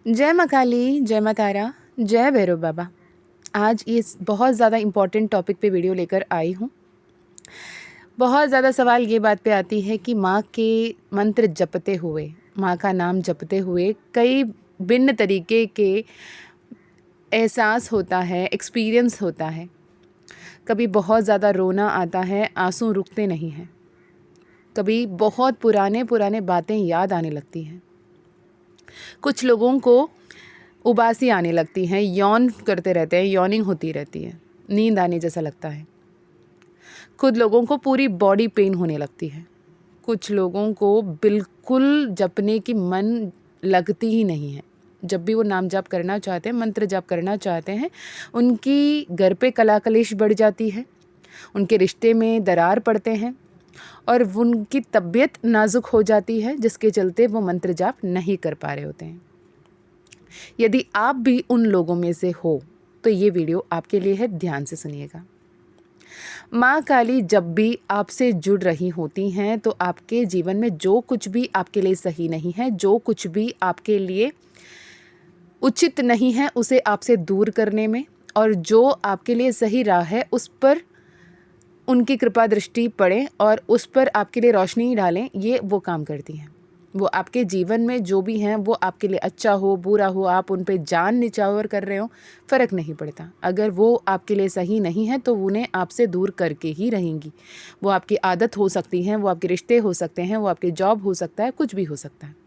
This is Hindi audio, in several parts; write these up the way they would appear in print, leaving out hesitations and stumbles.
जय माँ काली, जय माँ तारा, जय भैरव बाबा। आज इस बहुत ज़्यादा इम्पॉर्टेंट टॉपिक पे वीडियो लेकर आई हूँ। बहुत ज़्यादा सवाल ये बात पे आती है कि माँ के मंत्र जपते हुए, माँ का नाम जपते हुए कई भिन्न तरीके के एहसास होता है, एक्सपीरियंस होता है। कभी बहुत ज़्यादा रोना आता है, आंसू रुकते नहीं हैं। कभी बहुत पुराने पुराने बातें याद आने लगती हैं। कुछ लोगों को उबासी आने लगती हैं, यौन करते रहते हैं, यॉर्निंग होती रहती है, नींद आने जैसा लगता है। कुछ लोगों को पूरी बॉडी पेन होने लगती है। कुछ लोगों को बिल्कुल जपने की मन लगती ही नहीं है। जब भी वो नाम जाप करना चाहते हैं, मंत्र जाप करना चाहते हैं, उनकी घर पे कलाकलिश बढ़ जाती है, उनके रिश्ते में दरार पड़ते हैं और उनकी तबीयत नाजुक हो जाती है, जिसके चलते वो मंत्र जाप नहीं कर पा रहे होते हैं। यदि आप भी उन लोगों में से हो तो ये वीडियो आपके लिए है, ध्यान से सुनिएगा। माँ काली जब भी आपसे जुड़ रही होती हैं तो आपके जीवन में जो कुछ भी आपके लिए सही नहीं है, जो कुछ भी आपके लिए उचित नहीं है, उसे आपसे दूर करने में, और जो आपके लिए सही राह है उस पर उनकी कृपा दृष्टि पड़े और उस पर आपके लिए रोशनी डालें, ये वो काम करती हैं। वो आपके जीवन में जो भी हैं वो आपके लिए अच्छा हो बुरा हो, आप उन पे जान निछावर कर रहे हो, फ़र्क नहीं पड़ता। अगर वो आपके लिए सही नहीं है तो उन्हें आपसे दूर करके ही रहेंगी। वो आपकी आदत हो सकती हैं, वो आपके रिश्ते हो सकते हैं, वो आपके जॉब हो सकता है, कुछ भी हो सकता है।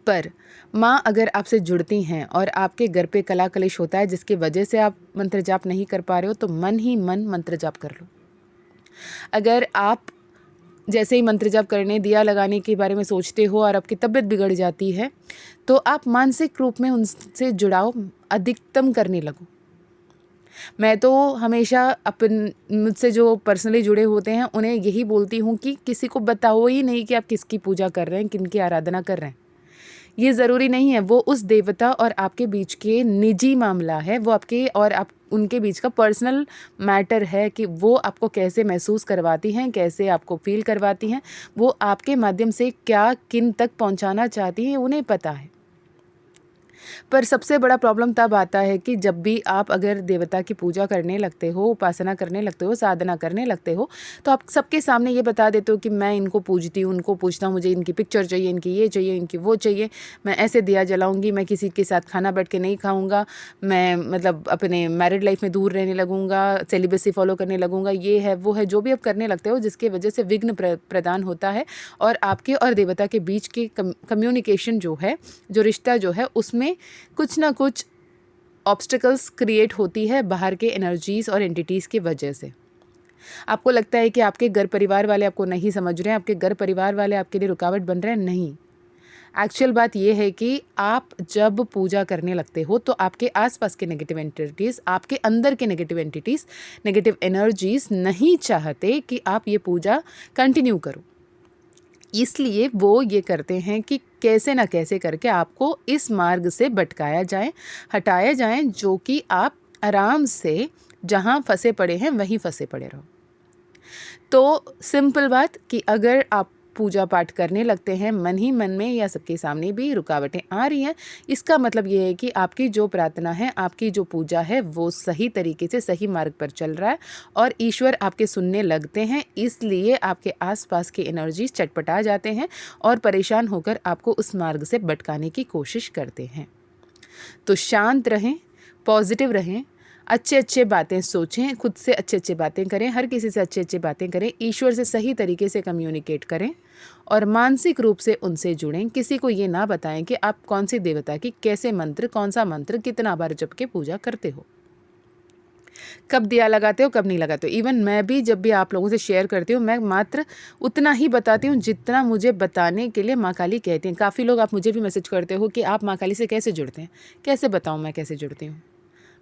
पर माँ अगर आपसे जुड़ती हैं और आपके घर पे कला कलिश होता है जिसकी वजह से आप मंत्र जाप नहीं कर पा रहे हो, तो मन ही मन मंत्र जाप कर लो। अगर आप जैसे ही मंत्र जाप करने, दिया लगाने के बारे में सोचते हो और आपकी तबीयत बिगड़ जाती है, तो आप मानसिक रूप में उनसे जुड़ाव अधिकतम करने लगो। मैं तो हमेशा मुझसे जो पर्सनली जुड़े होते हैं उन्हें यही बोलती हूँ कि किसी को बताओ ही नहीं कि आप किसकी पूजा कर रहे हैं, किनकी आराधना कर रहे हैं। ये ज़रूरी नहीं है, वो उस देवता और आपके बीच के निजी मामला है, वो आपके और आप उनके बीच का पर्सनल मैटर है कि वो आपको कैसे महसूस करवाती हैं, कैसे आपको फ़ील करवाती हैं, वो आपके माध्यम से क्या किन तक पहुंचाना चाहती हैं, उन्हें पता है। पर सबसे बड़ा प्रॉब्लम तब आता है कि जब भी आप अगर देवता की पूजा करने लगते हो, उपासना करने लगते हो, साधना करने लगते हो, तो आप सबके सामने ये बता देते हो कि मैं इनको पूजती हूँ, उनको पूजता हूँ, मुझे इनकी पिक्चर चाहिए, इनकी ये चाहिए, इनकी वो चाहिए, मैं ऐसे दिया जलाऊंगी, मैं किसी के साथ खाना बैठ के नहीं खाऊंगा, मैं मतलब अपने मैरिड लाइफ में दूर रहने लगूंगा, सेलिबेसी फॉलो करने लगूंगा, ये है वो है, जो भी आप करने लगते हो जिसकी वजह से विघ्न प्रदान होता है और आपके और देवता के बीच की कम्युनिकेशन जो है, जो रिश्ता जो है, उसमें कुछ ना कुछ ऑब्स्टिकल्स क्रिएट होती है बाहर के एनर्जीज़ और एंटिटीज़ की वजह से। आपको लगता है कि आपके घर परिवार वाले आपको नहीं समझ रहे हैं, आपके घर परिवार वाले आपके लिए रुकावट बन रहे हैं, नहीं। एक्चुअल बात यह है कि आप जब पूजा करने लगते हो तो आपके आसपास के नेगेटिव एंटिटीज़, आपके अंदर के नेगेटिव एंटिटीज़, नेगेटिव एनर्जीज़ नहीं चाहते कि आप ये पूजा कंटिन्यू करो। इसलिए वो ये करते हैं कि कैसे ना कैसे करके आपको इस मार्ग से भटकाया जाए, हटाया जाए, जो कि आप आराम से जहाँ फंसे पड़े हैं वहीं फंसे पड़े रहो। तो सिंपल बात कि अगर आप पूजा पाठ करने लगते हैं मन ही मन में या सबके सामने भी रुकावटें आ रही हैं, इसका मतलब ये है कि आपकी जो प्रार्थना है, आपकी जो पूजा है, वो सही तरीके से सही मार्ग पर चल रहा है और ईश्वर आपके सुनने लगते हैं। इसलिए आपके आसपास की एनर्जी चटपटा जाते हैं और परेशान होकर आपको उस मार्ग से भटकाने की कोशिश करते हैं। तो शांत रहें, पॉजिटिव रहें, अच्छे अच्छे बातें सोचें, खुद से अच्छे अच्छे बातें करें, हर किसी से अच्छे अच्छे बातें करें, ईश्वर से सही तरीके से कम्युनिकेट करें और मानसिक रूप से उनसे जुड़ें। किसी को ये ना बताएं कि आप कौन सी देवता की कैसे मंत्र, कौन सा मंत्र कितना बार जप के पूजा करते हो, कब दिया लगाते हो, कब नहीं लगाते हो। इवन मैं भी जब भी आप लोगों से शेयर करती हूँ, मैं मात्र उतना ही बताती हूँ जितना मुझे बताने के लिए माँ काली कहती हैं। काफ़ी लोग आप मुझे भी मैसेज करते हो कि आप माँ काली से कैसे जुड़ते हैं। कैसे बताऊँ मैं कैसे जुड़ती हूँ?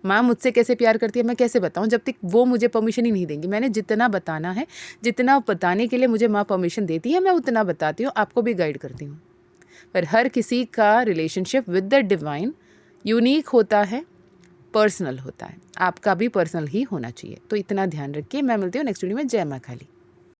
माँ मुझसे कैसे प्यार करती है मैं कैसे बताऊँ, जब तक वो मुझे परमिशन ही नहीं देंगी। मैंने जितना बताना है, जितना बताने के लिए मुझे माँ परमिशन देती है, मैं उतना बताती हूँ, आपको भी गाइड करती हूँ। पर हर किसी का relationship with the divine unique होता है, पर्सनल होता है। आपका भी पर्सनल ही होना चाहिए। तो इतना ध्यान रखिए। मैं मिलती हूँ नेक्स्ट वीडियो में। जय माँ काली।